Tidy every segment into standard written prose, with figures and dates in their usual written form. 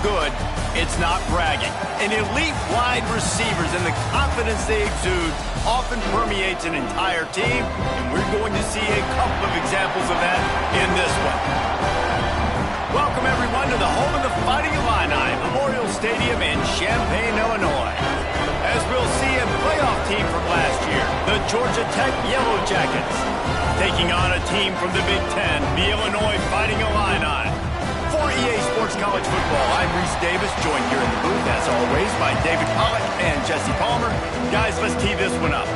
good, it's not bragging. And elite wide receivers and the confidence they exude often permeates an entire team, and we're going to see a couple of examples of that in this one. Welcome, everyone, to the home of the Fighting Illini, Memorial Stadium in Champaign, Illinois. As we'll see a playoff team from last year, the Georgia Tech Yellow Jackets, taking on a team from the Big Ten, the Illinois Fighting Illini. For EA Sports College Football, I'm Reese Davis, joined here in the booth, as always, by David Pollack and Jesse Palmer. Guys, let's tee this one up.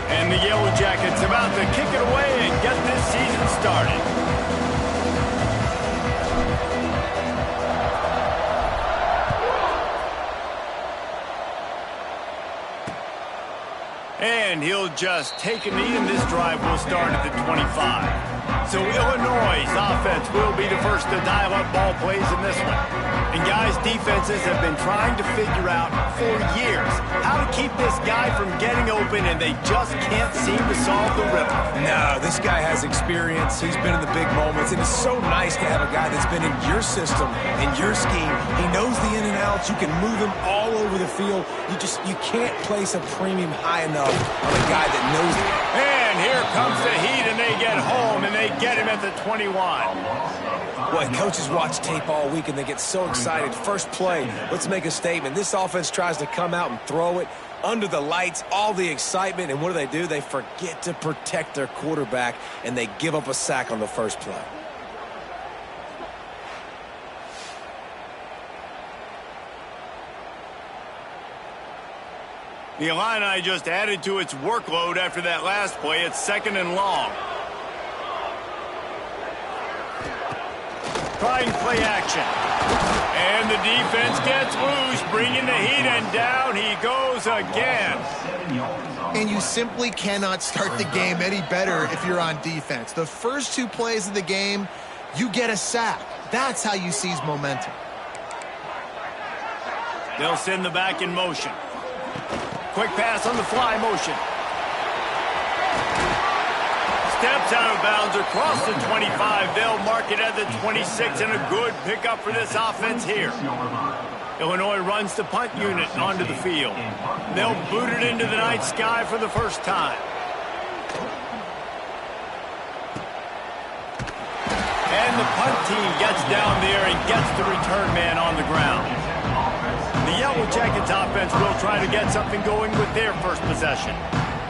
And the Yellow Jackets about to kick it away and get this season started. And he'll just take a knee, and this drive will start at the 25. So Illinois' offense will be the first to dial up ball plays in this one. And guys, defenses have been trying to figure out for years how to keep this guy from getting open, and they just can't seem to solve the riddle. No, this guy has experience. He's been in the big moments, and it's so nice to have a guy that's been in your system, in your scheme. He knows the in and outs. You can move him all over the field. You can't place a premium high enough on a guy that knows it. And here comes the Heat, and they get home, and they get him at the 21. Well, coaches watch tape all week, and they get so excited. First play, let's make a statement. This offense tries to come out and throw it under the lights, all the excitement, and what do? They forget to protect their quarterback, and they give up a sack on the first play. The Illini just added to its workload after that last play. It's 2nd and long. Trying play action. And the defense gets loose, bringing the Heat, and down he goes again. And you simply cannot start the game any better if you're on defense. The first 2 plays of the game, you get a sack. That's how you seize momentum. They'll send the back in motion. Quick pass on the fly motion. Steps out of bounds across the 25. They'll mark it at the 26, and a good pickup for this offense here. Illinois runs the punt unit onto the field. They'll boot it into the night sky for the first time. And the punt team gets down there and gets the return man on the ground. The Yellow Jackets offense will try to get something going with their first possession.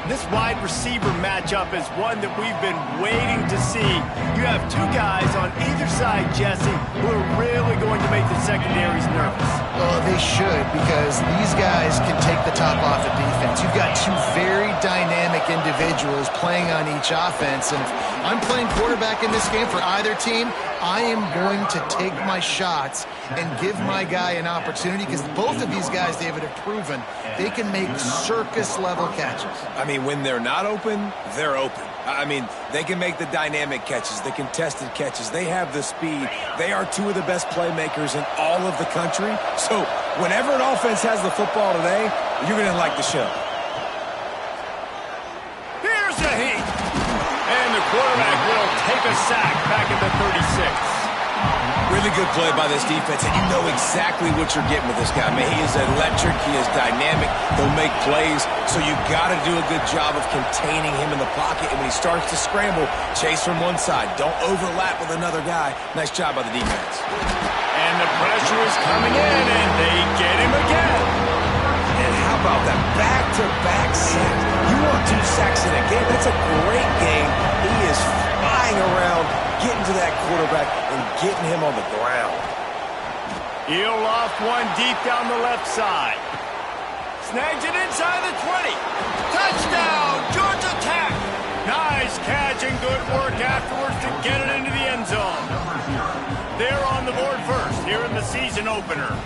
This wide receiver matchup is one that we've been waiting to see. You have 2 guys on either side, Jesse, who are really going to make the secondaries nervous. Well, they should, because these guys can take the top off the defense. You've got 2 very dynamic individuals playing on each offense, and if I'm playing quarterback in this game for either team, I am going to take my shots and give my guy an opportunity, because both of these guys, David, have proven they can make circus-level catches. I mean, when they're not open, they're open. I mean, they can make the dynamic catches, the contested catches. They have the speed. They are 2 of the best playmakers in all of the country. So whenever an offense has the football today, you're going to like the show. Here's the Heat. And the quarterback will take a sack back at the 36. Really good play by this defense, and you know exactly what you're getting with this guy. I mean, he is electric, he is dynamic, he'll make plays, so you've got to do a good job of containing him in the pocket, and when he starts to scramble, chase from one side. Don't overlap with another guy. Nice job by the defense. And the pressure is coming in, and they get him again. And how about that back-to-back sack? You want 2 sacks in a game? That's a great game. He is flying around, getting to that quarterback and getting him on the ground. He'll loft one deep down the left side. Snags it inside the 20. Touchdown, Georgia Tech. Nice catch and good work afterwards to get it into the end zone. They're on the board first here in the season opener.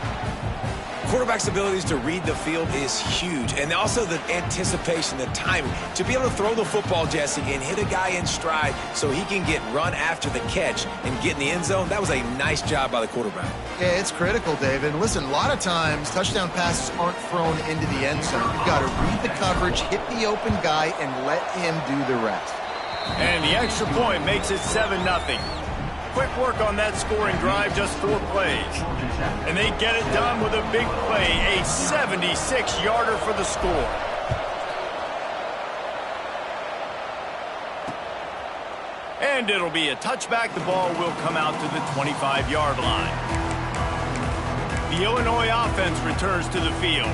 Quarterback's abilities to read the field is huge, and also the anticipation, the timing. To be able to throw the football, Jesse, and hit a guy in stride so he can get run after the catch and get in the end zone, that was a nice job by the quarterback. Yeah, it's critical, David. And listen, a lot of times touchdown passes aren't thrown into the end zone. You've got to read the coverage, hit the open guy, and let him do the rest. And the extra point makes it 7-0. Quick work on that scoring drive, just 4 plays. And they get it done with a big play, a 76-yarder for the score. And it'll be a touchback. The ball will come out to the 25-yard line. The Illinois offense returns to the field.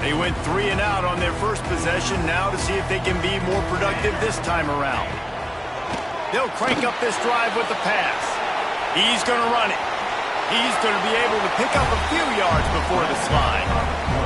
They went 3 and out on their first possession, now to see if they can be more productive this time around. They'll crank up this drive with the pass. He's going to run it. He's going to be able to pick up a few yards before the slide.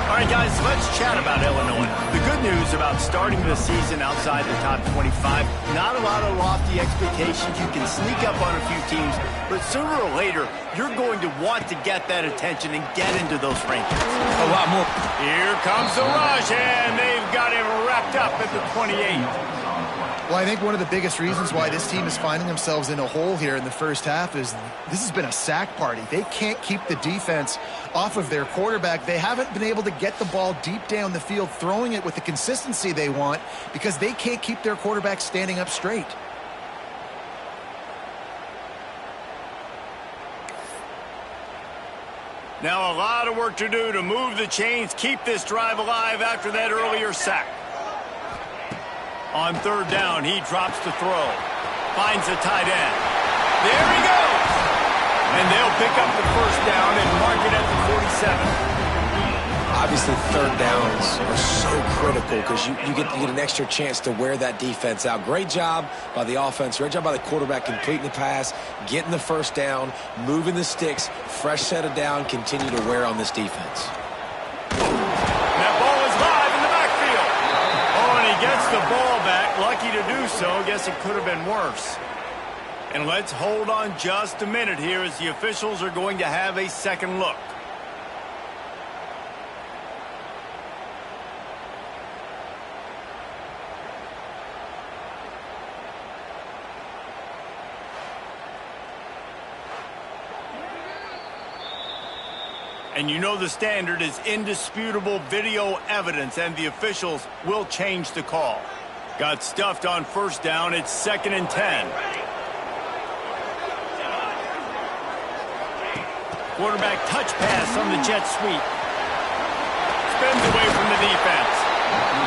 All right, guys, let's chat about Illinois. The good news about starting the season outside the top 25, not a lot of lofty expectations. You can sneak up on a few teams, but sooner or later, you're going to want to get that attention and get into those rankings. A lot more. Here comes the rush, and they've got him wrapped up at the 28. Well, I think one of the biggest reasons why this team is finding themselves in a hole here in the first half is this has been a sack party. They can't keep the defense off of their quarterback. They haven't been able to get the ball deep down the field, throwing it with the consistency they want because they can't keep their quarterback standing up straight. Now a lot of work to do to move the chains, keep this drive alive after that earlier sack. On third down, he drops to throw. Finds the tight end. There he goes! And they'll pick up the first down and mark it at the 47. Obviously, third downs are so critical because you get an extra chance to wear that defense out. Great job by the offense. Great job by the quarterback completing the pass, getting the first down, moving the sticks, fresh set of down, continue to wear on this defense. That ball is live in the backfield. Oh, and he gets the ball back. Lucky to do so. Guess it could have been worse. And let's hold on just a minute here as the officials are going to have a second look. And you know the standard is indisputable video evidence, and the officials will change the call. Got stuffed on first down. It's 2nd and 10. Quarterback touch pass on the jet sweep. Spins away from the defense.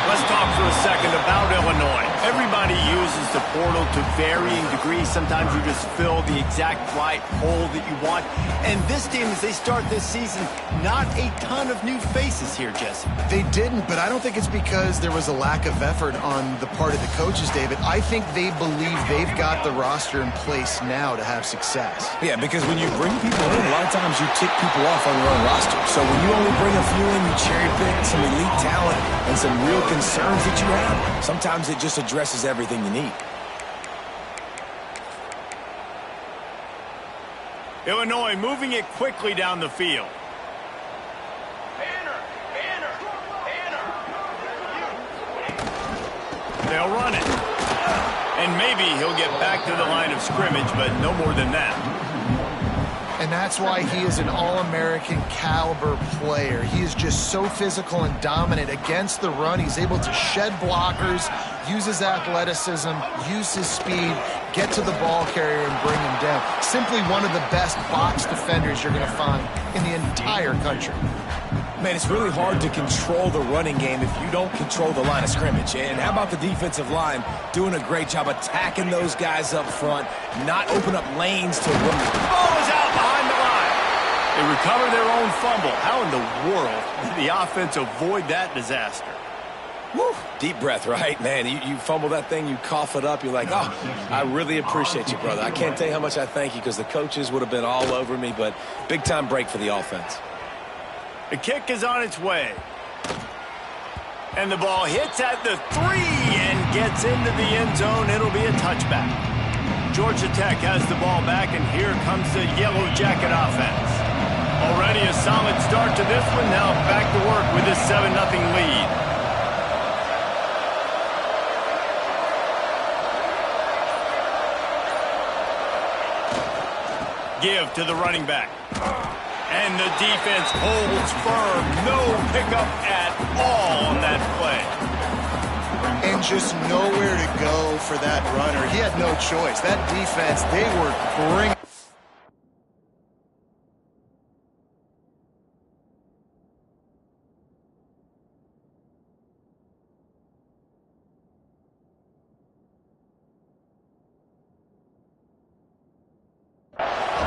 Let's talk for a second about Illinois. Everybody uses the portal to varying degrees. Sometimes you just fill the exact right hole that you want. And this team, as they start this season, not a ton of new faces here, Jesse. They didn't, but I don't think it's because there was a lack of effort on the part of the coaches, David. I think they believe they've got the roster in place now to have success. Yeah, because when you bring people in, a lot of times you tick people off on your own roster. So when you only bring a few in, you cherry pick some elite talent and some real concerns that you have, sometimes it just addresses everything you need. Illinois moving it quickly down the field. They'll run it. And maybe he'll get back to the line of scrimmage, but no more than that. And that's why he is an All-American caliber player. He is just so physical and dominant against the run. He's able to shed blockers, use his athleticism, use his speed, get to the ball carrier and bring him down. Simply one of the best box defenders you're going to find in the entire country. Man, it's really hard to control the running game if you don't control the line of scrimmage. And how about the defensive line doing a great job attacking those guys up front, not open up lanes to run. The ball is out behind the line. They recover their own fumble. How in the world did the offense avoid that disaster? Woo. Deep breath, right? Man, you fumble that thing, you cough it up, you're like, oh, I really appreciate you, brother. I can't tell you how much I thank you because the coaches would have been all over me, but big-time break for the offense. The kick is on its way. And the ball hits at the 3 and gets into the end zone. It'll be a touchback. Georgia Tech has the ball back, and here comes the Yellow Jacket offense. Already Already a solid start to this one. Now back to work with this 7-0 lead. Give to the running back. And the defense holds firm. No pickup at all on that play. And just nowhere to go for that runner. He had no choice. That defense, they were bringing.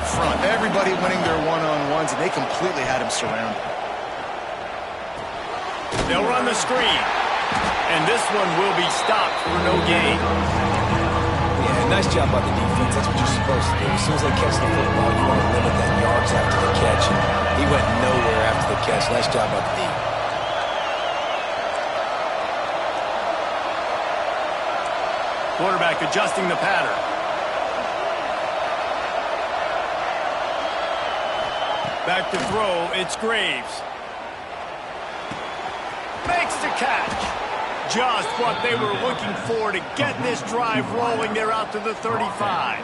Front. Everybody winning their one-on-ones, and they completely had him surrounded. They'll run the screen. And this one will be stopped for no gain. Yeah, nice job by the defense. That's what you're supposed to do. As soon as they catch the football, you want to limit that yards after the catch. And he went nowhere after the catch. Nice job by the D. Quarterback adjusting the pattern. Back to throw, it's Graves. Makes the catch. Just what they were looking for to get this drive rolling. They're out to the 35.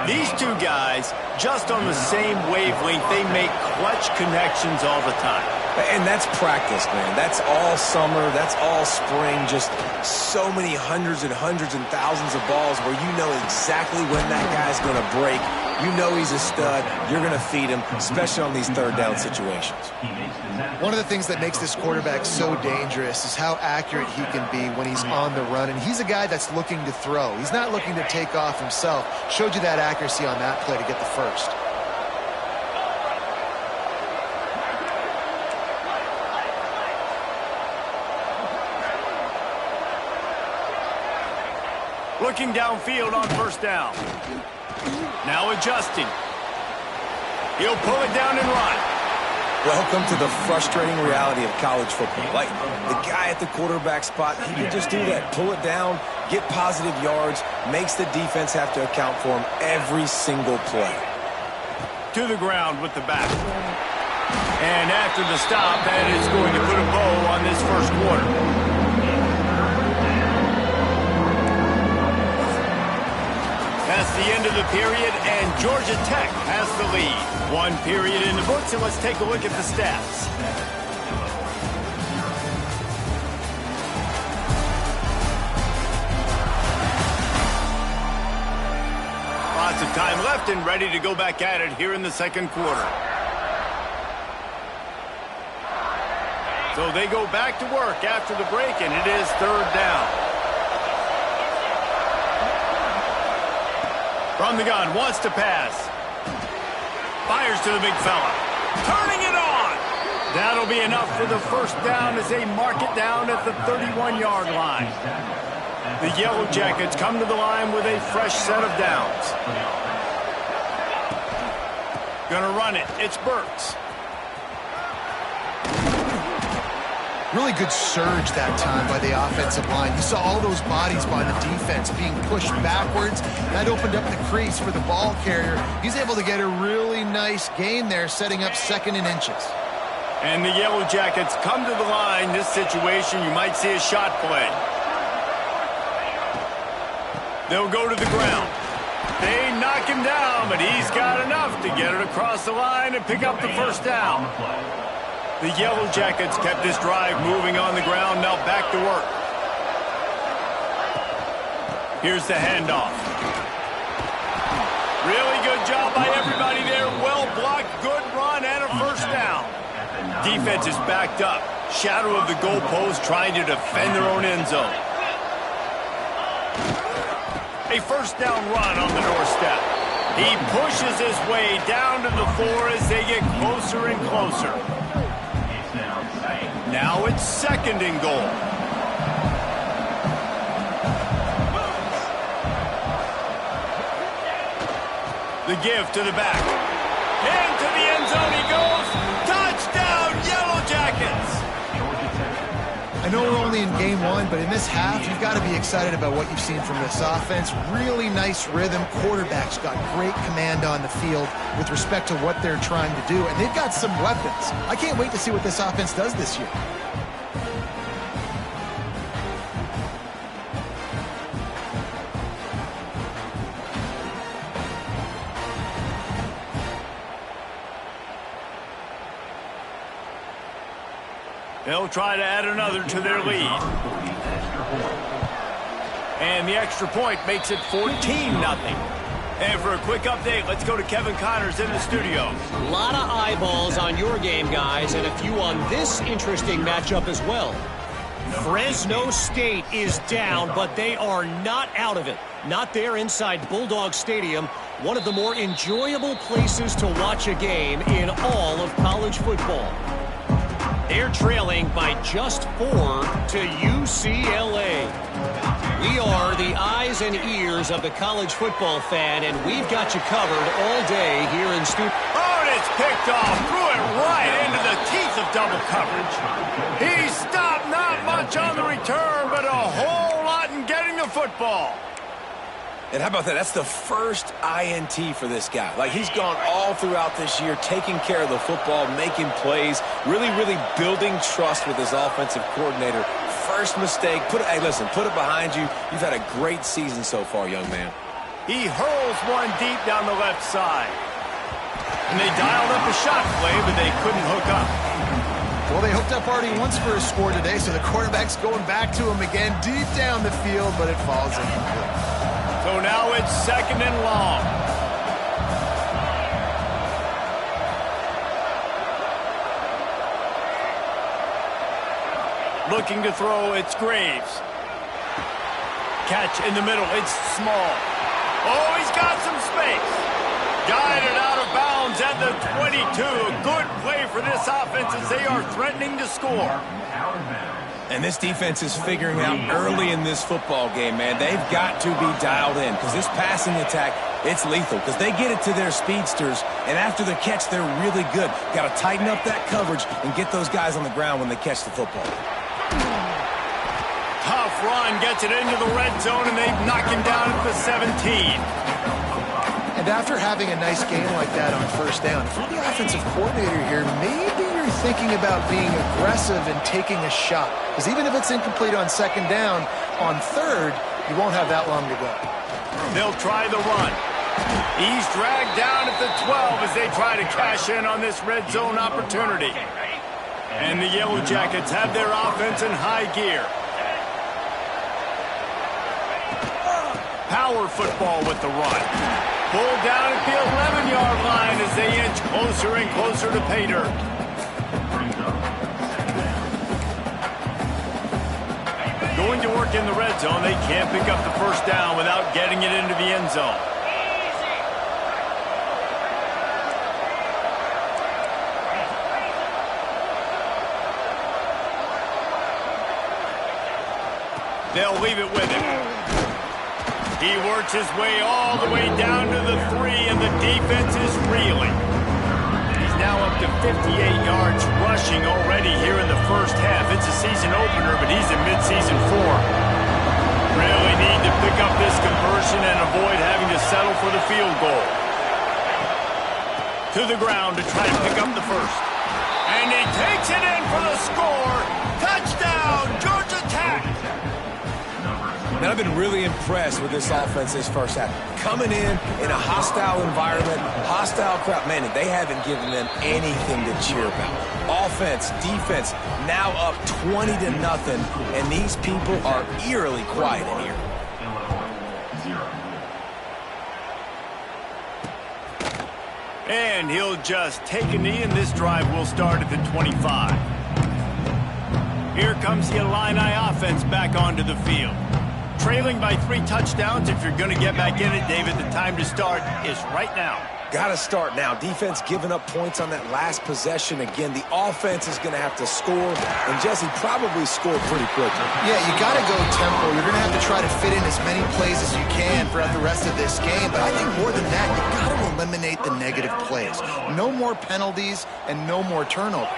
These two guys, just on the same wavelength, they make clutch connections all the time. And that's practice, man. That's all summer. That's all spring. Just so many hundreds and thousands of balls where you know exactly when that guy's going to break. You know he's a stud. You're going to feed him, especially on these third down situations. One of the things that makes this quarterback so dangerous is how accurate he can be when he's on the run. And he's a guy that's looking to throw. He's not looking to take off himself. Showed you that accuracy on that play to get the first. Looking downfield on first down. Now adjusting. He'll pull it down and run. Welcome to the frustrating reality of college football. Like, the guy at the quarterback spot, he can just do that. Pull it down, get positive yards, makes the defense have to account for him every single play. To the ground with the back. And after the stop, that is going to put a bow on this first quarter. That's the end of the period, and Georgia Tech has the lead. One period in the books, and let's take a look at the stats. Lots of time left and ready to go back at it here in the second quarter. So they go back to work after the break, and it is third down. From the gun, wants to pass. Fires to the big fella. Turning it on. That'll be enough for the first down as they mark it down at the 31-yard line. The Yellow Jackets come to the line with a fresh set of downs. Gonna run it. It's Burks. Really good surge that time by the offensive line. You saw all those bodies by the defense being pushed backwards. That opened up the crease for the ball carrier. He's able to get a really nice gain there, setting up second and inches. And the Yellow Jackets come to the line. This situation, you might see a shot play. They'll go to the ground. They knock him down, but he's got enough to get it across the line and pick up the first down. The Yellow Jackets kept this drive moving on the ground. Now back to work. Here's the handoff. Really good job by everybody there. Well blocked, good run, and a first down. Defense is backed up. Shadow of the goalpost, trying to defend their own end zone. A first down run on the doorstep. He pushes his way down to the 4 as they get closer and closer. Now it's second and goal. The give to the back. Into the end zone he goes. Touchdown, Yellow Jackets. I know we're only in game one, but in this half, you've got to be excited about what you've seen from this offense. Really nice rhythm. Quarterback's got great command on the field with respect to what they're trying to do, and they've got some weapons. I can't wait to see what this offense does this year. They'll try to add another to their lead. And the extra point makes it 14-0. And for a quick update, let's go to Kevin Connors in the studio. A lot of eyeballs on your game, guys, and a few on this interesting matchup as well. Fresno State is down, but they are not out of it. Not there inside Bulldog Stadium, one of the more enjoyable places to watch a game in all of college football. They're trailing by just 4 to UCLA. We are the eyes and ears of the college football fan, and we've got you covered all day here in studio. Oh, and it's picked off. Threw it right into the teeth of double coverage. He stopped not much on the return, but a whole lot in getting the football. And how about that? That's the first INT for this guy. Like, he's gone all throughout this year, taking care of the football, making plays, really building trust with his offensive coordinator. First mistake, hey, listen, put it behind you. You've had a great season so far, young man. He hurls one deep down the left side. And they dialed up a shot play, but they couldn't hook up. Well, they hooked up already once for a score today, so the quarterback's going back to him again deep down the field, but it falls incomplete. So now it's 2nd and long. Looking to throw, it's Graves. Catch in the middle, it's Small. Oh, he's got some space. Guided out of bounds at the 22. A good play for this offense as they are threatening to score. And this defense is figuring out early in this football game, man. They've got to be dialed in because this passing attack, it's lethal because they get it to their speedsters, and after the catch, they're really good. Got to tighten up that coverage and get those guys on the ground when they catch the football. Tough run, gets it into the red zone, and they knock him down at the 17. And after having a nice game like that on first down, if you're the offensive coordinator here, maybe you're thinking about being aggressive and taking a shot. Because even if it's incomplete on 2nd down, on 3rd, you won't have that long to go. They'll try the run. He's dragged down at the 12 as they try to cash in on this red zone opportunity. And the Yellow Jackets have their offense in high gear. Power football with the run. Pulled down at the 11-yard line as they inch closer and closer to pay dirt. Going to work in the red zone, they can't pick up the first down without getting it into the end zone. They'll leave it with him. He works his way all the way down to the 3, and the defense is reeling. He's now up to 58 yards rushing already here in the first half. It's a season opener, but he's in mid-season form. Really need to pick up this conversion and avoid having to settle for the field goal. To the ground to try to pick up the first. And he takes it in for the score. Touchdown, Georgia Tech! And I've been really impressed with this offense this first half. Coming in a hostile environment, hostile crowd. Man, they haven't given them anything to cheer about. Offense, defense, now up 20-0, and these people are eerily quiet in here. And he'll just take a knee, and this drive will start at the 25. Here comes the Illini offense back onto the field. Trailing by 3 touchdowns. If you're going to get back in it, David, the time to start is right now. Got to start now. Defense giving up points on that last possession. Again, the offense is going to have to score, and Jesse probably scored pretty quickly. Yeah, you got to go tempo. You're going to have to try to fit in as many plays as you can throughout the rest of this game, but I think more than that, you got to eliminate the negative plays. No more penalties and no more turnovers.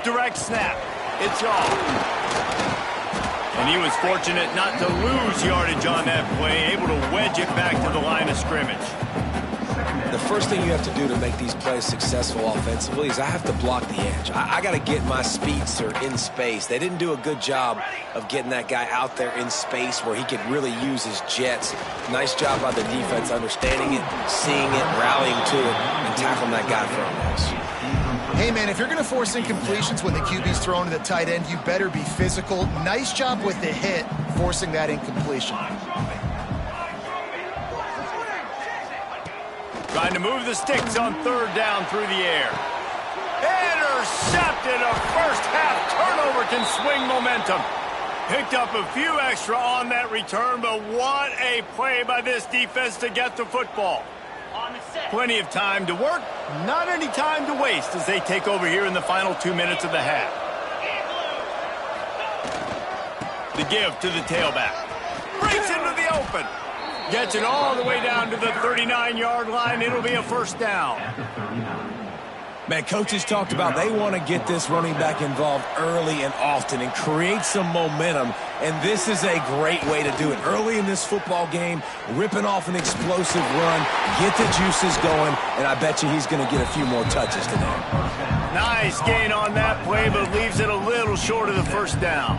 direct snap. It's off. And he was fortunate not to lose yardage on that play, able to wedge it back to the line of scrimmage. The first thing you have to do to make these plays successful offensively is I have to block the edge. I got to get my speedster in space. They didn't do a good job of getting that guy out there in space where he could really use his jets. Nice job by the defense understanding it, seeing it, rallying to it, and tackling that guy for a loss. Hey, man, if you're going to force incompletions when the QB's thrown to the tight end, you better be physical. Nice job with the hit, forcing that incompletion. Trying to move the sticks on third down through the air. Intercepted. A first-half turnover can swing momentum. Picked up a few extra on that return, but what a play by this defense to get the football. Plenty of time to work, not any time to waste as they take over here in the final 2 minutes of the half. The give to the tailback. Breaks into the open. Gets it all the way down to the 39-yard line. It'll be a first down. Man, coaches talked about they want to get this running back involved early and often and create some momentum, and this is a great way to do it. Early in this football game, ripping off an explosive run, get the juices going, and I bet you he's going to get a few more touches today. Nice gain on that play, but leaves it a little short of the first down.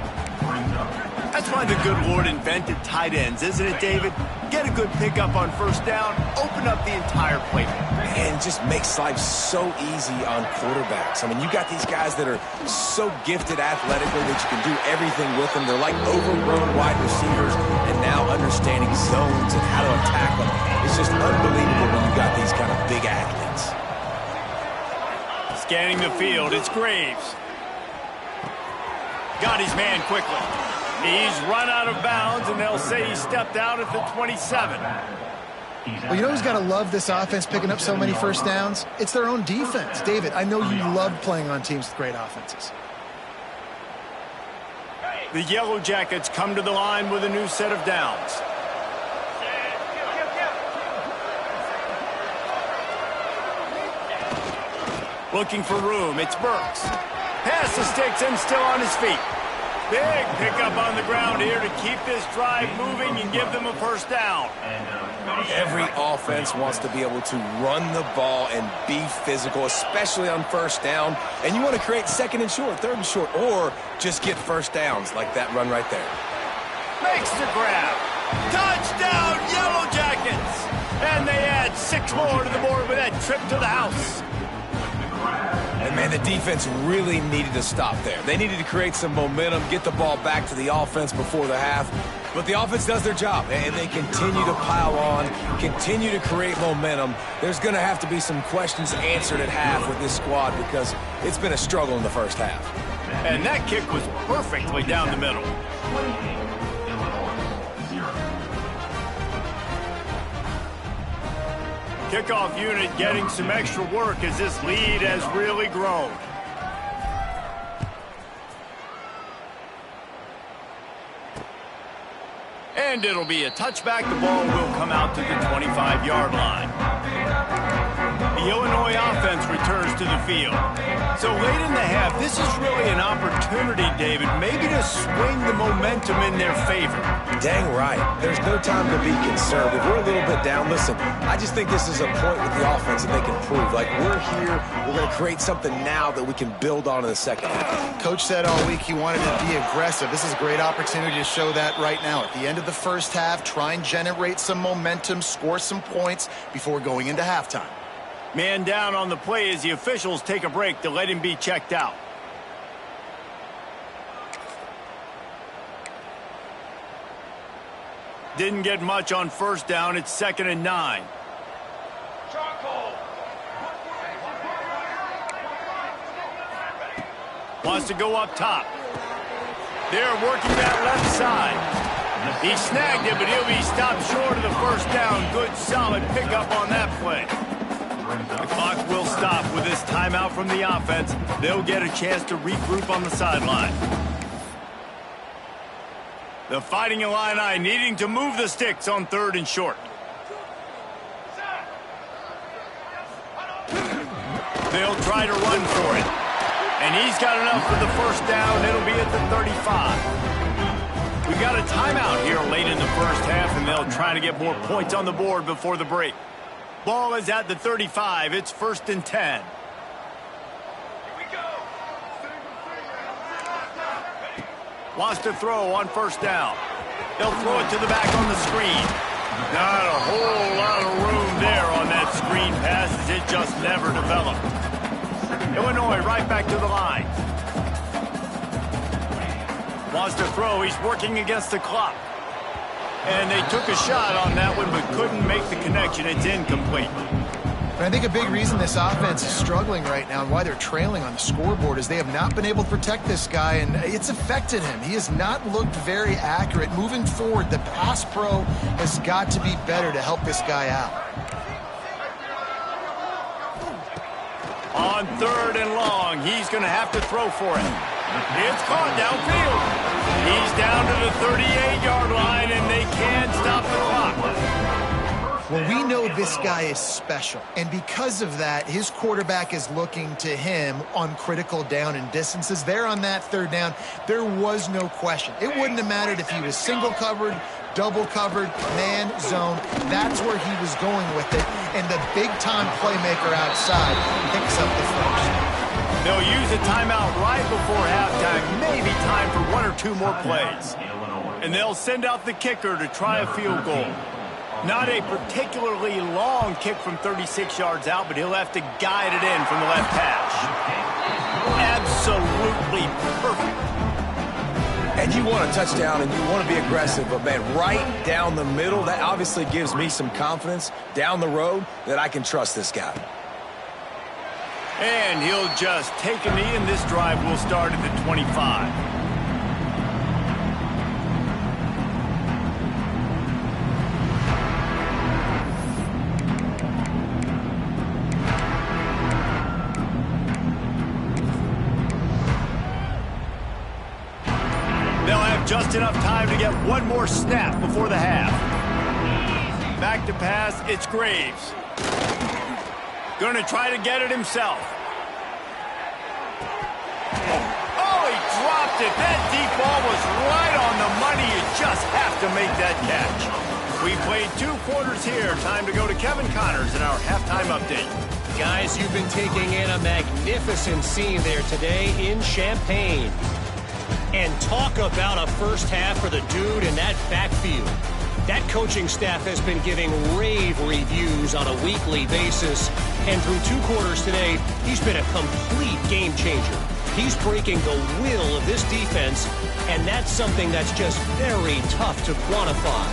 That's why the good Lord invented tight ends, isn't it, David? Get a good pickup on first down, open up the entire playbook. And it just makes life so easy on quarterbacks. I mean, you got these guys that are so gifted athletically that you can do everything with them. They're like overgrown wide receivers, and now understanding zones and how to attack them. It's just unbelievable when you got these kind of big athletes. Scanning the field, it's Graves. Got his man quickly. He's run out of bounds, and they'll say he stepped out at the 27. Well, you know who's got to love this offense picking up so many first downs? It's their own defense. David, I know you love playing on teams with great offenses. The Yellow Jackets come to the line with a new set of downs. Looking for room, it's Burks. Pass the sticks and still on his feet. Big pickup on the ground here to keep this drive moving and give them a first down. Every offense wants to be able to run the ball and be physical, especially on first down. And you want to create second and short, third and short, or just get first downs like that run right there. Makes the grab. Touchdown, Yellow Jackets! And they add 6 more to the board with that trip to the house. And, man, the defense really needed to stop there. They needed to create some momentum, get the ball back to the offense before the half. But the offense does their job, and they continue to pile on, continue to create momentum. There's going to have to be some questions answered at half with this squad because it's been a struggle in the first half. And that kick was perfectly down the middle. Kickoff unit getting some extra work as this lead has really grown. And it'll be a touchback. The ball will come out to the 25-yard line. The Illinois offense returns to the field. So late in the half, this is really an opportunity, David, maybe to swing the momentum in their favor. Dang right. There's no time to be conservative. We're a little bit down. Listen, I just think this is a point with the offense that they can prove. Like, we're here, we're going to create something now that we can build on in the second half. Coach said all week he wanted to be aggressive. This is a great opportunity to show that right now. At the end of the first half, try and generate some momentum, score some points before going into halftime. Man down on the play as the officials take a break to let him be checked out. Didn't get much on first down. It's 2nd and 9. Wants to go up top. They're working that left side. He snagged it, but he'll be stopped short of the first down. Good, solid pickup on that play. The clock will stop with this timeout from the offense. They'll get a chance to regroup on the sideline. The Fighting Illini needing to move the sticks on 3rd and short. They'll try to run for it. And he's got enough for the first down. It'll be at the 35. We've got a timeout here late in the first half, and they'll try to get more points on the board before the break. Ball is at the 35. It's 1st and 10. Wants to throw on first down. They'll throw it to the back on the screen. Not a whole lot of room there on that screen pass as it just never developed. Illinois right back to the line. Wants to throw. He's working against the clock. And they took a shot on that one but couldn't make the connection. It's incomplete. And I think a big reason this offense is struggling right now and why they're trailing on the scoreboard is they have not been able to protect this guy, and it's affected him. He has not looked very accurate. Moving forward, the pass pro has got to be better to help this guy out. On 3rd and long, he's going to have to throw for it. It's caught downfield. He's down to the 38-yard line, and they can't stop the clock. Well, we know this guy is special, and because of that, his quarterback is looking to him on critical down and distances. There on that 3rd down, there was no question. It wouldn't have mattered if he was single covered, double covered, man, zone. That's where he was going with it, and the big-time playmaker outside picks up the first. They'll use a timeout right before halftime, maybe time for 1 or 2 more plays. And they'll send out the kicker to try a field goal. Not a particularly long kick from 36 yards out, but he'll have to guide it in from the left hash. Absolutely perfect. And you want a touchdown and you want to be aggressive, but man, right down the middle, that obviously gives me some confidence down the road that I can trust this guy. And he'll just take a knee, and this drive will start at the 25. Just enough time to get one more snap before the half. Back to pass, it's Graves. Going to try to get it himself. Oh, he dropped it. That deep ball was right on the money. You just have to make that catch. We played 2 quarters here. Time to go to Kevin Connors in our halftime update. Guys, you've been taking in a magnificent scene there today in Champaign. And talk about a first half for the dude in that backfield. That coaching staff has been giving rave reviews on a weekly basis. And through 2 quarters today, he's been a complete game changer. He's breaking the will of this defense, and that's something that's just very tough to quantify.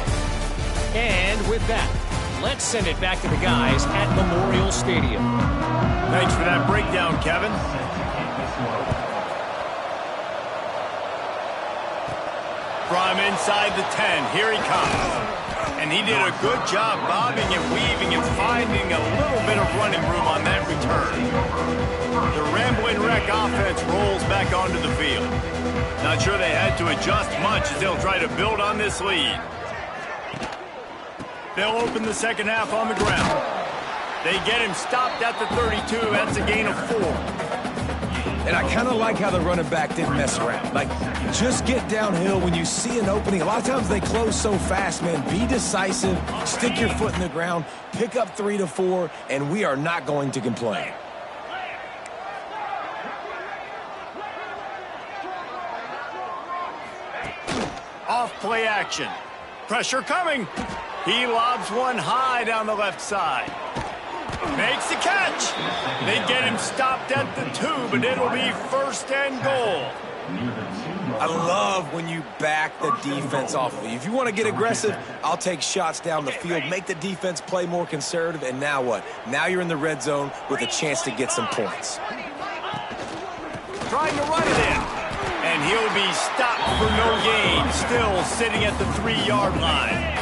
And with that, let's send it back to the guys at Memorial Stadium. Thanks for that breakdown, Kevin. From inside the 10, here he comes. And he did a good job bobbing and weaving and finding a little bit of running room on that return. The Ramblin' Wreck offense rolls back onto the field. Not sure they had to adjust much as they'll try to build on this lead. They'll open the second half on the ground. They get him stopped at the 32. That's a gain of 4. And I kind of like how the running back didn't mess around. Like, just get downhill when you see an opening. A lot of times they close so fast, man. Be decisive, stick your foot in the ground, pick up 3 to 4, and we are not going to complain. Off play action. Pressure coming. He lobs one high down the left side. Makes the catch. They get him stopped at the 2, but it'll be 1st and goal. I love when you back the defense off of you. If you want to get aggressive, I'll take shots down the field, make the defense play more conservative, and now what? Now you're in the red zone with a chance to get some points. Trying to run it in. And he'll be stopped for no gain, still sitting at the 3-yard line.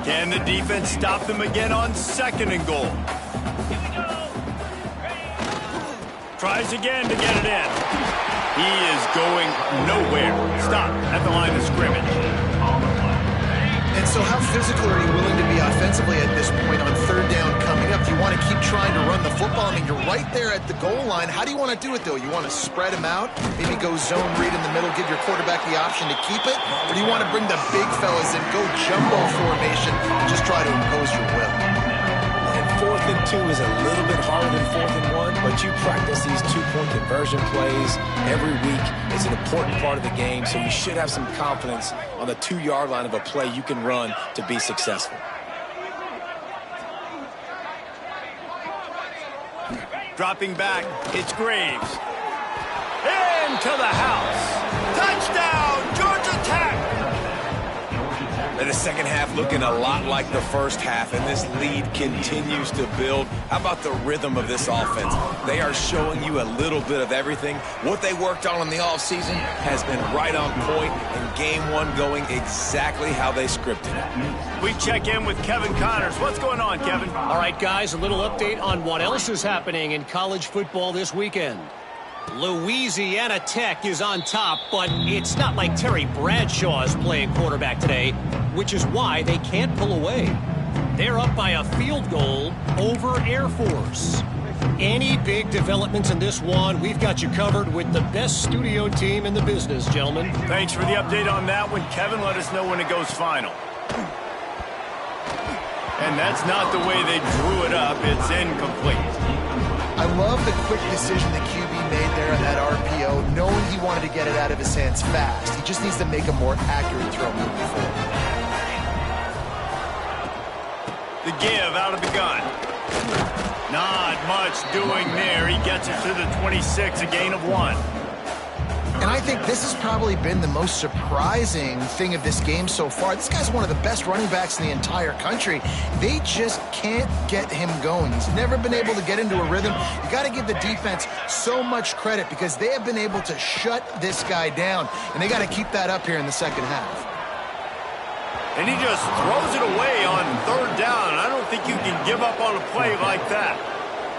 Can the defense stop them again on 2nd and goal? Tries again to get it in. He is going nowhere. Stop at the line of scrimmage. And so how physical are you willing to be offensively at this point on 3rd down coming up? Do you want to keep trying to run the football? I mean, you're right there at the goal line. How do you want to do it, though? You want to spread them out, maybe go zone read in the middle, give your quarterback the option to keep it? Or do you want to bring the big fellas in, go jumbo formation, and just try to impose your will? And 4th and 2 is a little bit harder than 4th and 1, but you practice these two-point conversion plays every week. It's an important part of the game, so you should have some confidence on the 2-yard line of a play you can run to be successful. Dropping back, it's Graves. Into the house. Touchdown, Georgia Tech! And the second half looking a lot like the first half, and this lead continues to build. How about the rhythm of this offense? They are showing you a little bit of everything. What they worked on in the offseason has been right on point, and game one going exactly how they scripted it. We check in with Kevin Connors. What's going on, Kevin? All right, guys, a little update on what else is happening in college football this weekend. Louisiana Tech is on top, but it's not like Terry Bradshaw is playing quarterback today, which is why they can't pull away. They're up by a field goal over Air Force. Any big developments in this one, we've got you covered with the best studio team in the business, gentlemen. Thanks for the update on that one, Kevin. Let us know when it goes final. And that's not the way they drew it up. It's incomplete. I love the quick decision the QB made there on that RPO, knowing he wanted to get it out of his hands fast. He just needs to make a more accurate throw moving forward. The give out of the gun. Not much doing there. He gets it to the 26, a gain of 1. And I think this has probably been the most surprising thing of this game so far. This guy's one of the best running backs in the entire country. They just can't get him going. He's never been able to get into a rhythm. You got to give the defense so much credit because they have been able to shut this guy down, and they got to keep that up here in the second half. And he just throws it away on 3rd down. I don't think you can give up on a play like that.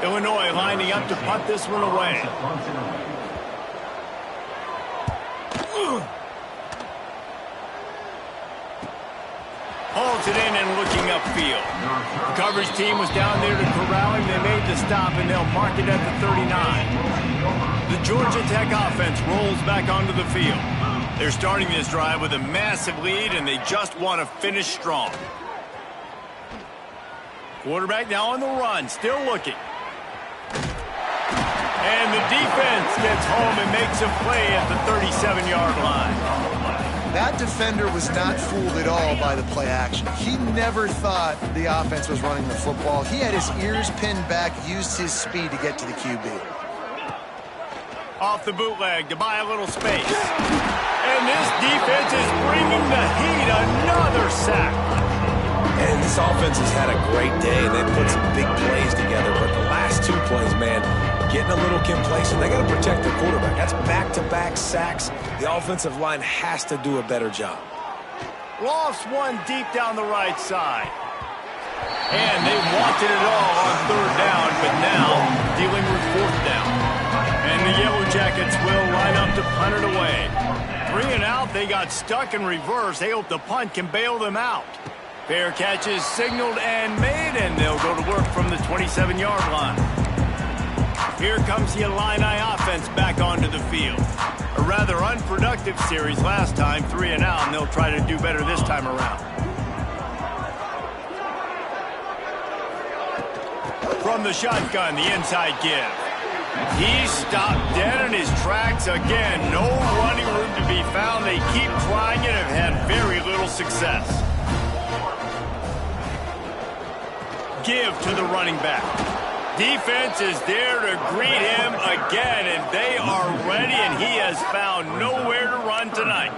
Illinois lining up to punt this one away. Holds it in and looking upfield. The coverage team was down there to corral him. They made the stop, and they'll mark it at the 39. The Georgia Tech offense rolls back onto the field. They're starting this drive with a massive lead, and they just want to finish strong. Quarterback now on the run, still looking. And the defense gets home and makes a play at the 37-yard line. That defender was not fooled at all by the play action. He never thought the offense was running the football. He had his ears pinned back, used his speed to get to the QB. Off the bootleg to buy a little space. And this defense is bringing the heat. Another sack. And this offense has had a great day. They've put some big plays together, but the last 2 plays, man, getting a little complacent. They got to protect the quarterback. That's back-to-back sacks. The offensive line has to do a better job. Lofts one deep down the right side. And they wanted it all on 3rd down, but now dealing with 4th down. And the Yellow Jackets will line up to punt it away. 3 and out, they got stuck in reverse. They hope the punt can bail them out. Fair catch is signaled and made, and they'll go to work from the 27-yard line. Here comes the Illini offense back onto the field. A rather unproductive series last time, 3 and out, and they'll try to do better this time around. From the shotgun, the inside give. He stopped dead in his tracks again. No running room to be found. They keep trying it and have had very little success. Give to the running back. Defense is there to greet him again, and they are ready, and he has found nowhere to run tonight.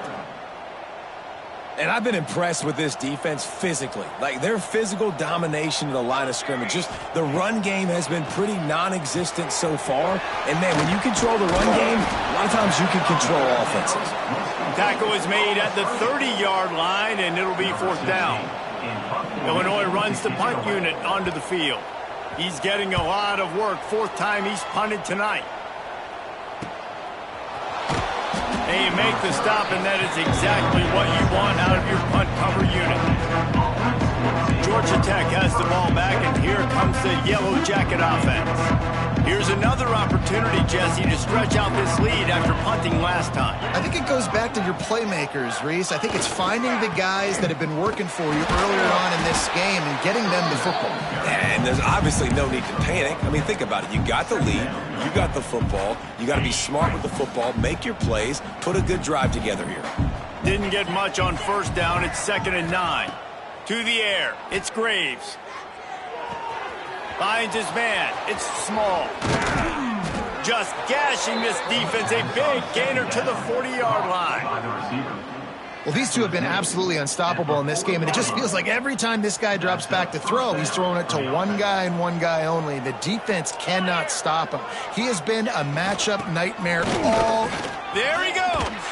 And I've been impressed with this defense physically. Like, their physical domination of the line of scrimmage. Just the run game has been pretty non-existent so far. And, man, when you control the run game, a lot of times you can control offenses. Tackle is made at the 30-yard line, and it'll be 4th down. Illinois runs the punt unit onto the field. He's getting a lot of work. 4th time he's punted tonight. They make the stop, and that is exactly what you want out of your punt cover unit. Georgia Tech has the ball back, and here comes the Yellow Jacket offense. Here's another opportunity, Jesse, to stretch out this lead after punting last time. I think it goes back to your playmakers, Reese. I think it's finding the guys that have been working for you earlier on in this game and getting them the football. And there's obviously no need to panic. I mean, think about it. You got the lead. You got the football. You got to be smart with the football, make your plays, put a good drive together here. Didn't get much on first down. It's 2nd and 9. To the air. It's Graves. Finds his man. It's Small. Just gashing this defense. A big gainer to the 40-yard line. Well, these two have been absolutely unstoppable in this game, and it just feels like every time this guy drops back to throw, he's throwing it to one guy and one guy only. The defense cannot stop him. He has been a matchup nightmare all... There he goes.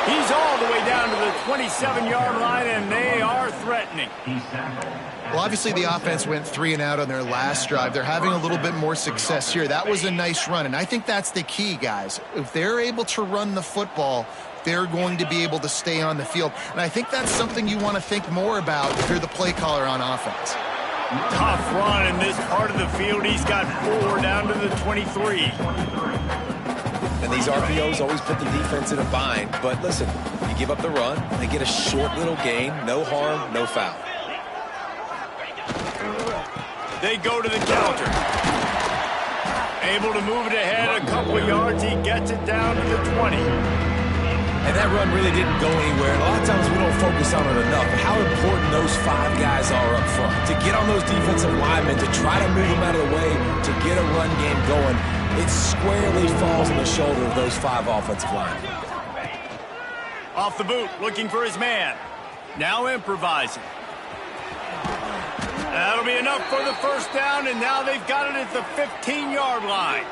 He's all the way down to the 27-yard line, and they are threatening. Well, obviously the offense went 3 and out on their last drive. They're having a little bit more success here. That was a nice run, and I think that's the key, guys. If they're able to run the football, they're going to be able to stay on the field. And I think that's something you want to think more about if you're the play caller on offense. Tough run in this part of the field. He's got 4 down to the 23. And these RPOs always put the defense in a bind. But listen, you give up the run, they get a short little gain, no harm, no foul. They go to the counter. Able to move it ahead a couple of yards. He gets it down to the 20. And that run really didn't go anywhere. And a lot of times we don't focus on it enough. How important those 5 guys are up front. To get on those defensive linemen, to try to move them out of the way, to get a run game going, it squarely falls on the shoulder of those 5 offensive linemen. Off the boot, looking for his man. Now improvising. That'll be enough for the first down, and now they've got it at the 15-yard line.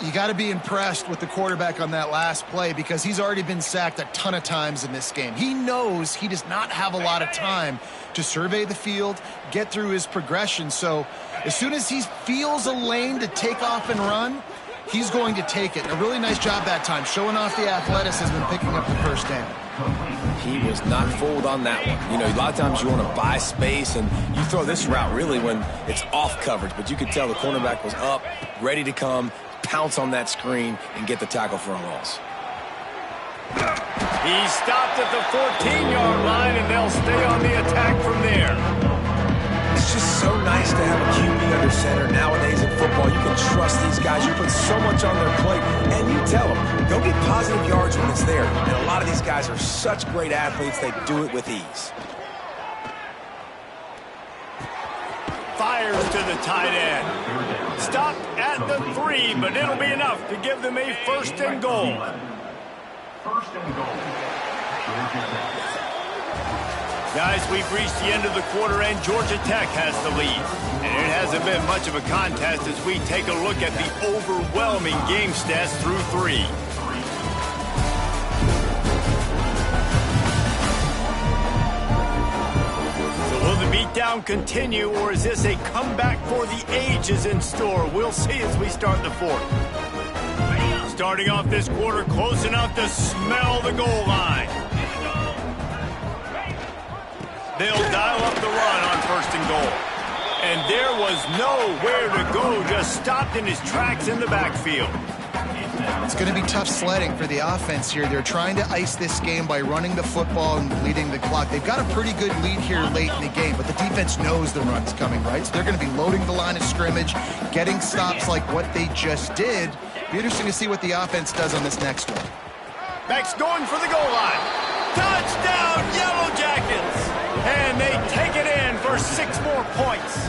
You got to be impressed with the quarterback on that last play because he's already been sacked a ton of times in this game. He knows he does not have a lot of time to survey the field, get through his progression. So as soon as he feels a lane to take off and run, he's going to take it. A really nice job that time, showing off the athleticism and picking up the first down. He was not fooled on that one. You know, a lot of times you want to buy space, and you throw this route really when it's off coverage. But you could tell the cornerback was up, ready to come, pounce on that screen, and get the tackle for a loss. He stopped at the 14-yard line, and they'll stay on the attack from there. It's just so nice to have a QB under center. Nowadays in football, you can trust these guys. You put so much on their plate, and you tell them, go get positive yards when it's there. And a lot of these guys are such great athletes, they do it with ease. Fires to the tight end. Stopped at the 3, but it'll be enough to give them a 1st and goal. Guys, we've reached the end of the quarter, and Georgia Tech has the lead. And it hasn't been much of a contest as we take a look at the overwhelming game stats through 3. So will the beatdown continue, or is this a comeback for the ages in store? We'll see as we start the 4th. Starting off this quarter close enough to smell the goal line. They'll dial up the run on 1st and goal. And there was nowhere to go, just stopped in his tracks in the backfield. It's going to be tough sledding for the offense here. They're trying to ice this game by running the football and bleeding the clock. They've got a pretty good lead here late in the game, but the defense knows the run's coming, right? So they're going to be loading the line of scrimmage, getting stops like what they just did. Be interesting to see what the offense does on this next one. Max going for the goal line. Touchdown, Yellow Jackets! And they take it in for 6 more points.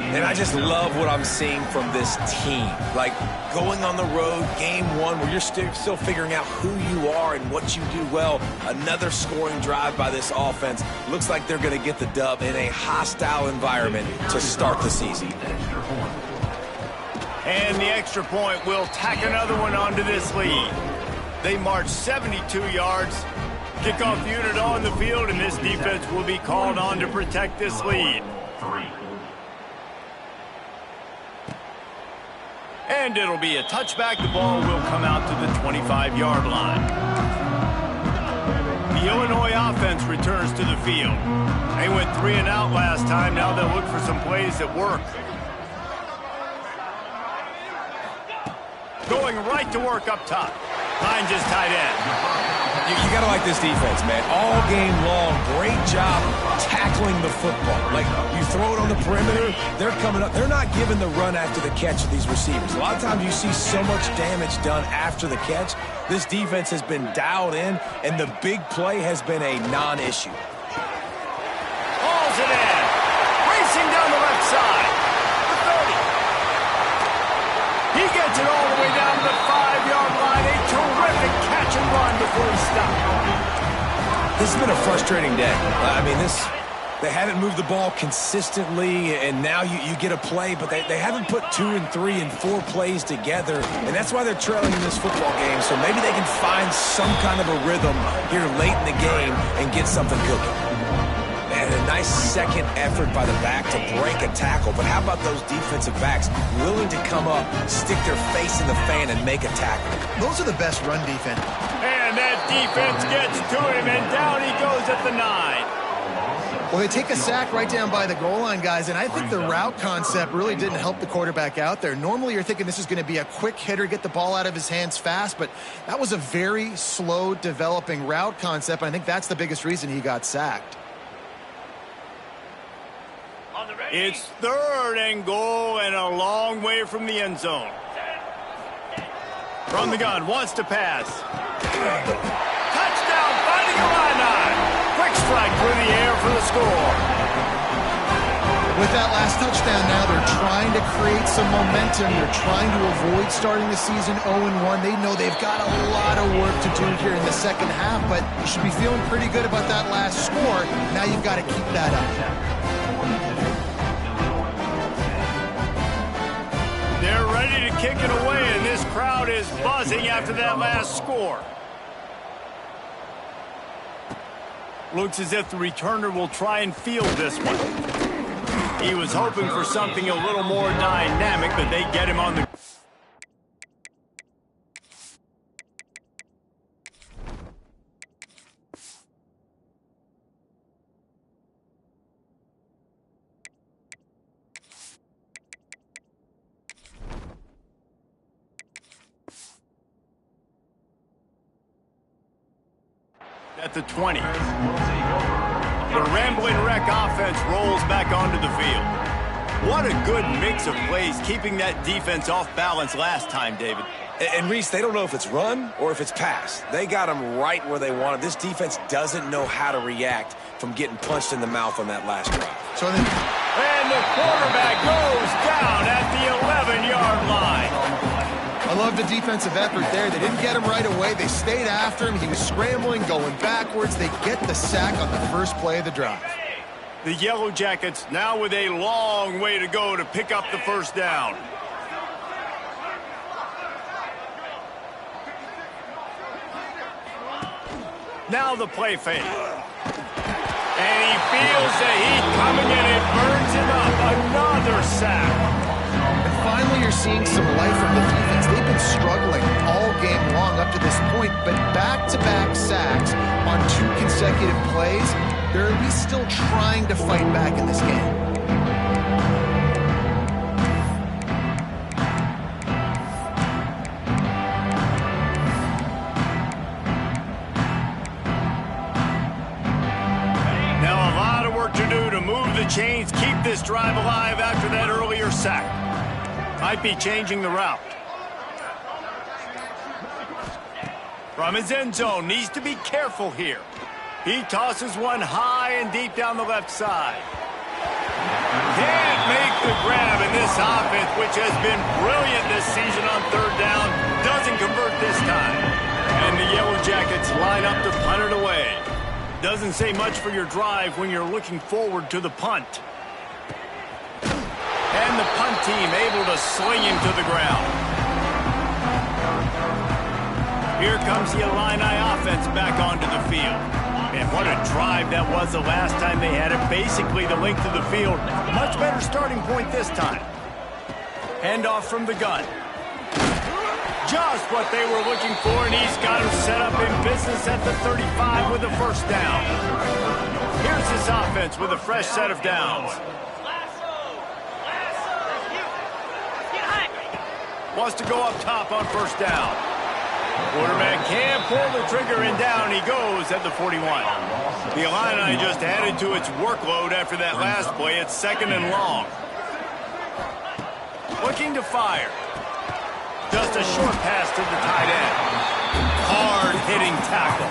And I just love what I'm seeing from this team. Like, going on the road, game 1, where you're still figuring out who you are and what you do well. Another scoring drive by this offense. Looks like they're going to get the dub in a hostile environment to start the season. And the extra point will tack another one onto this lead. They march 72 yards. Kickoff unit on the field, and this defense will be called on to protect this lead. And it'll be a touchback. The ball will come out to the 25-yard line. The The Illinois offense returns to the field. They went 3 and out last time. Now they'll look for some plays that work. Going right to work up top. Hines is tight end. You got to like this defense, man. All game long, great job tackling the football. Like, you throw it on the perimeter, they're coming up. They're not giving the run after the catch to these receivers. A lot of times you see so much damage done after the catch. This defense has been dialed in, and the big play has been a non-issue. Hauls it in. Racing down the left side. The 30. He gets it all the way down to the 5-yard line. A terrific catch and run before he stopped. This has been a frustrating day. I mean, they haven't moved the ball consistently, and now you get a play, but they haven't put 2 and 3 and 4 plays together, and that's why they're trailing in this football game. So maybe they can find some kind of a rhythm here late in the game and get something cooking. And a nice second effort by the back to break a tackle. But how about those defensive backs willing to come up, stick their face in the fan, and make a tackle? Those are the best run defense. And that defense gets to him, and down he goes at the 9. Well, they take a sack right down by the goal line, guys, and I think the route concept really didn't help the quarterback out there. Normally, you're thinking this is going to be a quick hitter, get the ball out of his hands fast, but that was a very slow developing route concept, and I think that's the biggest reason he got sacked. It's 3rd and goal and a long way from the end zone. From the gun, wants to pass. Touchdown, finding Illini. Quick strike through the air for the score. With that last touchdown now, they're trying to create some momentum. They're trying to avoid starting the season 0-1. They know they've got a lot of work to do here in the second half, but you should be feeling pretty good about that last score. Now you've got to keep that up. They're ready to kick it away, and this crowd is buzzing after that last score. Looks as if the returner will try and field this one. He was hoping for something a little more dynamic, but they get him on the... At the 20. The Rambling Wreck offense rolls back onto the field. What a good mix of plays, keeping that defense off balance last time, David. And Reese, they don't know if it's run or if it's pass. They got them right where they want it. This defense doesn't know how to react from getting punched in the mouth on that last drive. And the quarterback goes down at the 11-yard line. I love the defensive effort there. They didn't get him right away. They stayed after him. He was scrambling, going backwards. They get the sack on the first play of the drive. The Yellow Jackets now with a long way to go to pick up the first down. Now the play fake. And he feels the heat coming and it burns him up. Another sack. And finally, you're seeing some life from the defense. They've been struggling all game long up to this point, but back-to-back sacks on 2 consecutive plays, they're at least still trying to fight back in this game. Now a lot of work to do to move the chains, keep this drive alive after that earlier sack. Might be changing the route. From his end zone, needs to be careful here. He tosses one high and deep down the left side. Can't make the grab in this offense, which has been brilliant this season on 3rd down. Doesn't convert this time. And the Yellow Jackets line up to punt it away. Doesn't say much for your drive when you're looking forward to the punt. And the punt team able to sling him to the ground. Here comes the Illini offense back onto the field. And what a drive that was the last time they had it. Basically the length of the field. Much better starting point this time. Handoff from the gun. Just what they were looking for, and he's got him set up in business at the 35 with a first down. Here's this offense with a fresh set of downs. Wants to go up top on first down. Quarterback can't pull the trigger, and down he goes at the 41. The Illini just added to its workload after that last play. It's 2nd and long. Looking to fire. Just a short pass to the tight end. Hard-hitting tackle.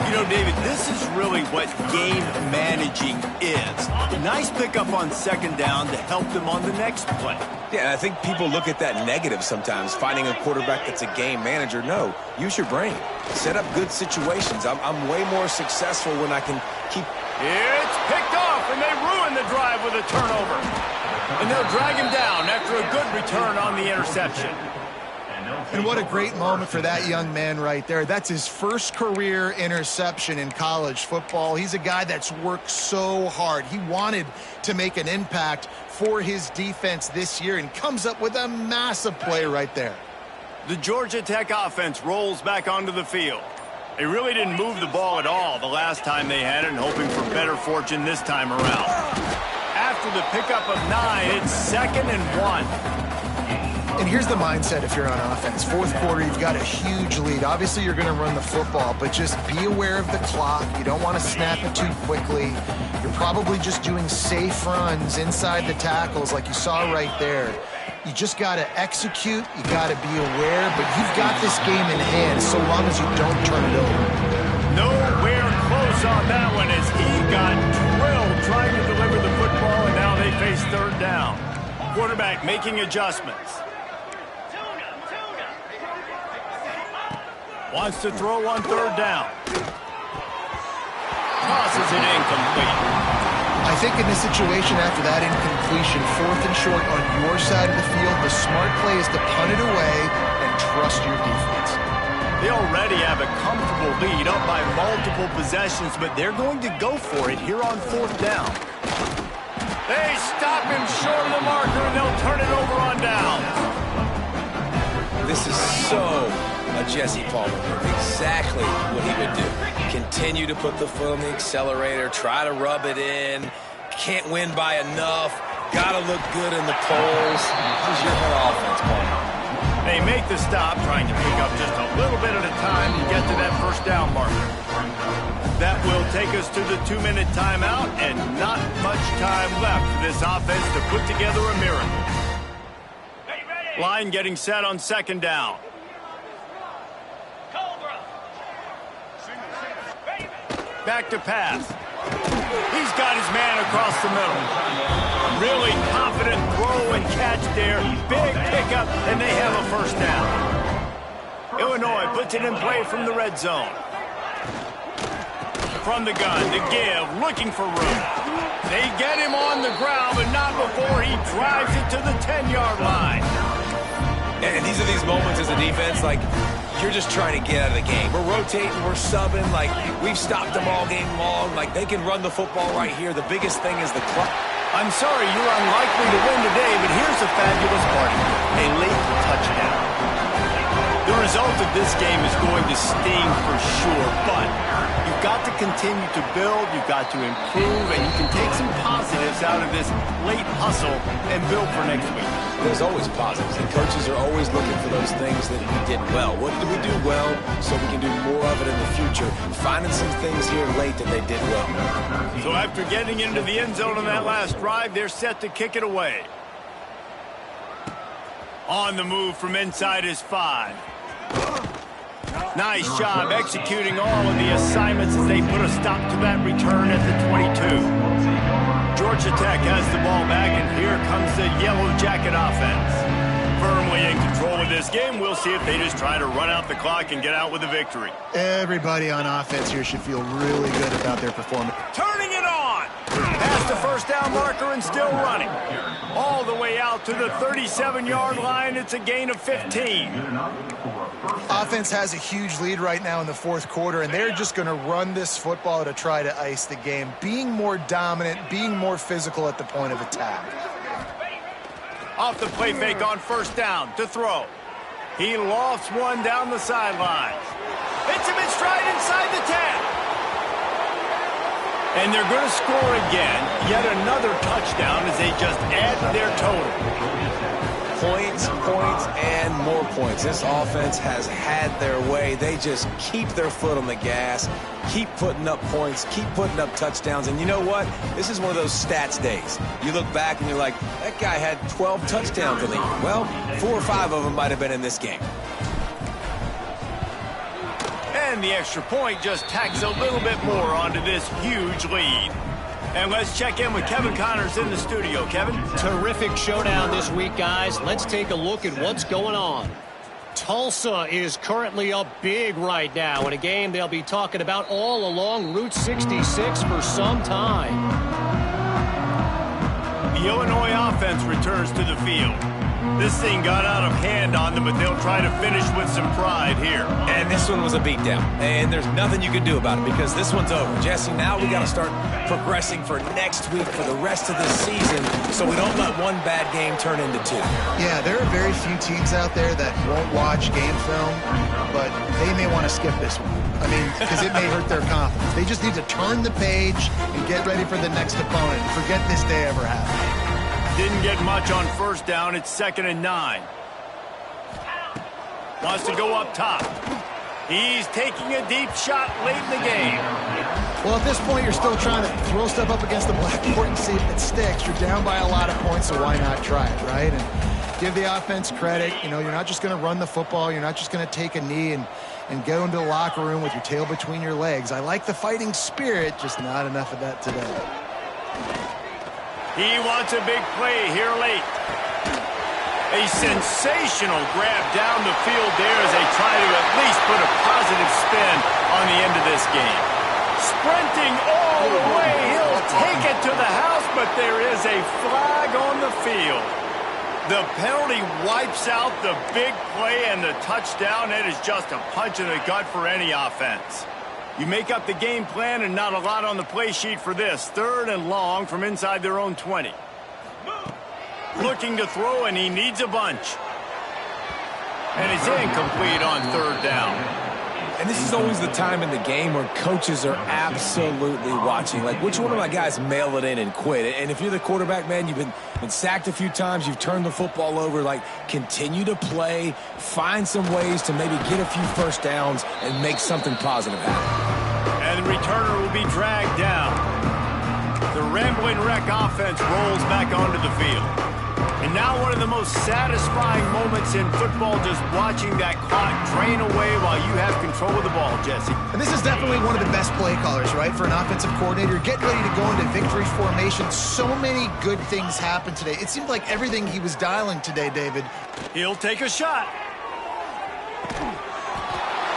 You know, David, this is really what game managing is. Nice pickup on 2nd down to help them on the next play. Yeah, I think people look at that negative sometimes, finding a quarterback that's a game manager. No, use your brain. Set up good situations. I'm way more successful when I can keep... It's picked off, and they ruin the drive with a turnover. And they'll drag him down after a good return on the interception. And what a great moment for that young man right there. That's his first career interception in college football. He's a guy that's worked so hard. He wanted to make an impact for his defense this year and comes up with a massive play right there. The Georgia Tech offense rolls back onto the field. They really didn't move the ball at all the last time they had it, and hoping for better fortune this time around. After the pickup of 9, it's 2nd and 1. And here's the mindset if you're on offense. Fourth quarter, you've got a huge lead. Obviously, you're going to run the football, but just be aware of the clock. You don't want to snap it too quickly. You're probably just doing safe runs inside the tackles like you saw right there. You just got to execute. You got to be aware, but you've got this game in hand so long as you don't turn it over. Nowhere close on that one as he got drilled trying to deliver the football, and now they face 3rd down. Quarterback making adjustments. Wants to throw on 3rd down. Tosses it incomplete. I think in this situation after that incompletion, 4th and short on your side of the field, the smart play is to punt it away and trust your defense. They already have a comfortable lead up by multiple possessions, but they're going to go for it here on 4th down. They stop him short of the marker, and they'll turn it over on down. This is so a Jesse Palmer move. Exactly what he would do. Continue to put the foot on the accelerator, try to rub it in. Can't win by enough. Got to look good in the polls. This is your whole offense, Palmer. They make the stop, trying to pick up just a little bit at a time to get to that 1st down marker. That will take us to the 2-minute timeout, and not much time left for this offense to put together a miracle. Line getting set on 2nd down. Back to pass. He's got his man across the middle. Really confident throw and catch there. Big pickup, and they have a 1st down. Illinois puts it in play from the red zone. From the gun, the give, looking for room. They get him on the ground, but not before he drives it to the 10-yard line. And these are these moments as a defense, like, you're just trying to get out of the game. We're rotating, we're subbing, like, we've stopped them all game long. Like, they can run the football right here. The biggest thing is the clock. I'm sorry you're unlikely to win today, but here's a fabulous part. A late touchdown. The result of this game is going to sting for sure, but you've got to continue to build, you've got to improve, and you can take some positives out of this late hustle and build for next week. There's always positives, and coaches are always looking for those things that we did well. What did we do well so we can do more of it in the future? Finding some things here late that they did well. So after getting into the end zone on that last drive, they're set to kick it away. On the move from inside his 5. Nice job executing all of the assignments as they put a stop to that return at the 22. Georgia Tech has the ball back, and here comes the Yellow Jacket offense. Firmly in control of this game. We'll see if they just try to run out the clock and get out with a victory. Everybody on offense here should feel really good about their performance. Turning it on! Past the 1st down marker and still running. All the way out to the 37-yard line. It's a gain of 15. Offense has a huge lead right now in the 4th quarter, and they're just going to run this football to try to ice the game, being more dominant, being more physical at the point of attack. Off the play fake on 1st down to throw. He lofts one down the sideline. Hits him in stride inside the 10. And they're going to score again. Yet another touchdown as they just add to their total. Points, points, and more points. This offense has had their way. They just keep their foot on the gas, keep putting up points, keep putting up touchdowns. And you know what? This is one of those stats days. You look back and you're like, that guy had 12 touchdowns in the year. Well, 4 or 5 of them might have been in this game. And the extra point just tacks a little bit more onto this huge lead. And let's check in with Kevin Connors in the studio. Kevin? Terrific showdown this week, guys. Let's take a look at what's going on. Tulsa is currently up big right now in a game they'll be talking about all along Route 66 for some time. The Illinois offense returns to the field. This thing got out of hand on them, but they'll try to finish with some pride here. And this one was a beatdown. And there's nothing you can do about it because this one's over. Jesse, now we got to start progressing for next week for the rest of the season so we don't let one bad game turn into 2. Yeah, there are very few teams out there that won't watch game film, but they may want to skip this one. I mean, because it may hurt their confidence. They just need to turn the page and get ready for the next opponent and forget this day ever happened. Didn't get much on first down. It's 2nd and 9. Wants to go up top. He's taking a deep shot late in the game. Well, at this point, you're still trying to throw stuff up against the blackboard and see if it sticks. You're down by a lot of points, so why not try it, right? And give the offense credit. You know, you're not just going to run the football. You're not just going to take a knee and go into the locker room with your tail between your legs. I like the fighting spirit, just not enough of that today. He wants a big play here late. A sensational grab down the field there as they try to at least put a positive spin on the end of this game. Sprinting all the way, he'll take it to the house, but there is a flag on the field. The penalty wipes out the big play and the touchdown. It is just a punch in the gut for any offense. You make up the game plan and not a lot on the play sheet for this. 3rd and long from inside their own 20. Looking to throw, and he needs a bunch. And he's incomplete on 3rd down. And this is always the time in the game where coaches are absolutely watching. Like, which one of my guys mail it in and quit? And if you're the quarterback, man, you've been sacked a few times, you've turned the football over, like, continue to play, find some ways to maybe get a few first downs and make something positive happen. And the returner will be dragged down. The Rambling Wreck offense rolls back onto the field. And now one of the most satisfying moments in football, just watching that clock drain away while you have control of the ball, Jesse. And this is definitely one of the best play callers, right, for an offensive coordinator. Getting ready to go into victory formation. So many good things happened today. It seemed like everything he was dialing today, David. He'll take a shot.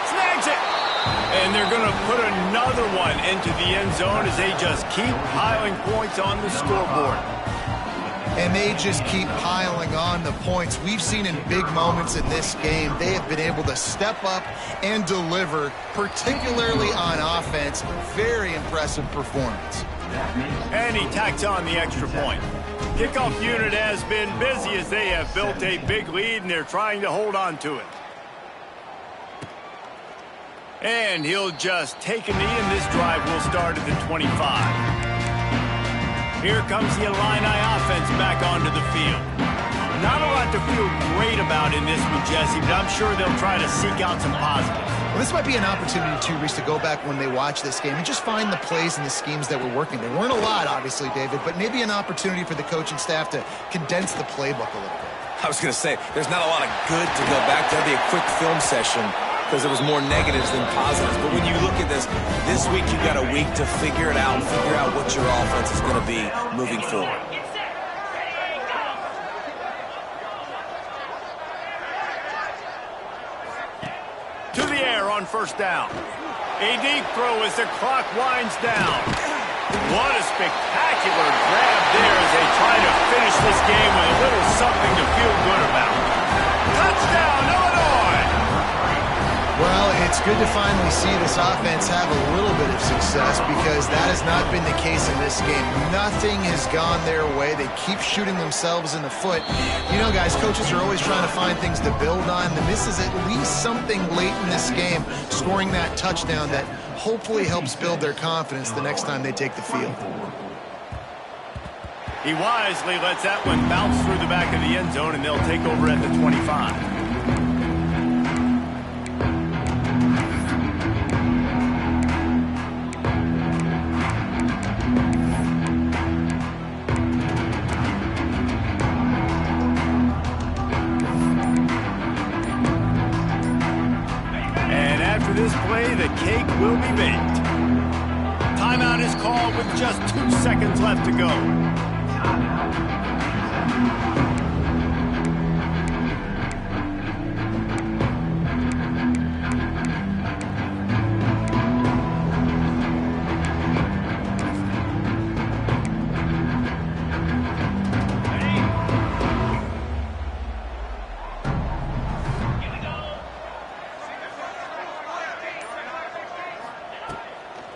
Snags it. And they're going to put another one into the end zone as they just keep piling points on the scoreboard. And they just keep piling on the points. We've seen in big moments in this game, they have been able to step up and deliver, particularly on offense. Very impressive performance. And he tacks on the extra point. Kickoff unit has been busy as they have built a big lead, and they're trying to hold on to it. And he'll just take a knee, and this drive will start at the 25. Here comes the Illini offense back onto the field. Not a lot to feel great about in this one, Jesse, but I'm sure they'll try to seek out some positives. Well, this might be an opportunity, too, Reese, to go back when they watch this game and just find the plays and the schemes that were working. There weren't a lot, obviously, David, but maybe an opportunity for the coaching staff to condense the playbook a little bit. I was going to say, there's not a lot of good to go back to. That'd be a quick film session because it was more negatives than positives. But when you look at this week you've got a week to figure it out, figure out what your offense is going to be moving forward. To the air on 1st down. A deep throw as the clock winds down. What a spectacular grab there as they try to finish this game with a little something to feel good about. Touchdown, Illinois! Well, it's It's good to finally see this offense have a little bit of success because that has not been the case in this game. Nothing has gone their way. They keep shooting themselves in the foot. You know, guys, coaches are always trying to find things to build on, and this is at least something late in this game, scoring that touchdown that hopefully helps build their confidence the next time they take the field. He wisely lets that one bounce through the back of the end zone, and they'll take over at the 25. This play, the cake will be baked. Timeout is called with just 2 seconds left to go.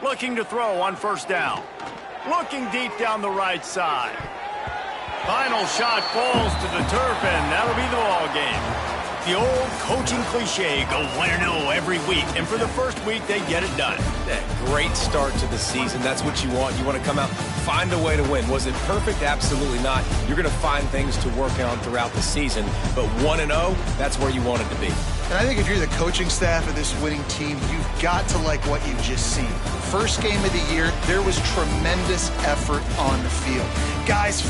Looking to throw on first down. Looking deep down the right side. Final shot falls to the turf, and that'll be the ball game. The old coaching cliche, go 1-0 every week, and for the first week, they get it done. That great start to the season. That's what you want. You want to come out, find a way to win. Was it perfect? Absolutely not. You're going to find things to work on throughout the season, but 1-0, that's where you want it to be. And I think if you're the coaching staff of this winning team, you've got to like what you've just seen. First game of the year, there was tremendous effort on the field. Guys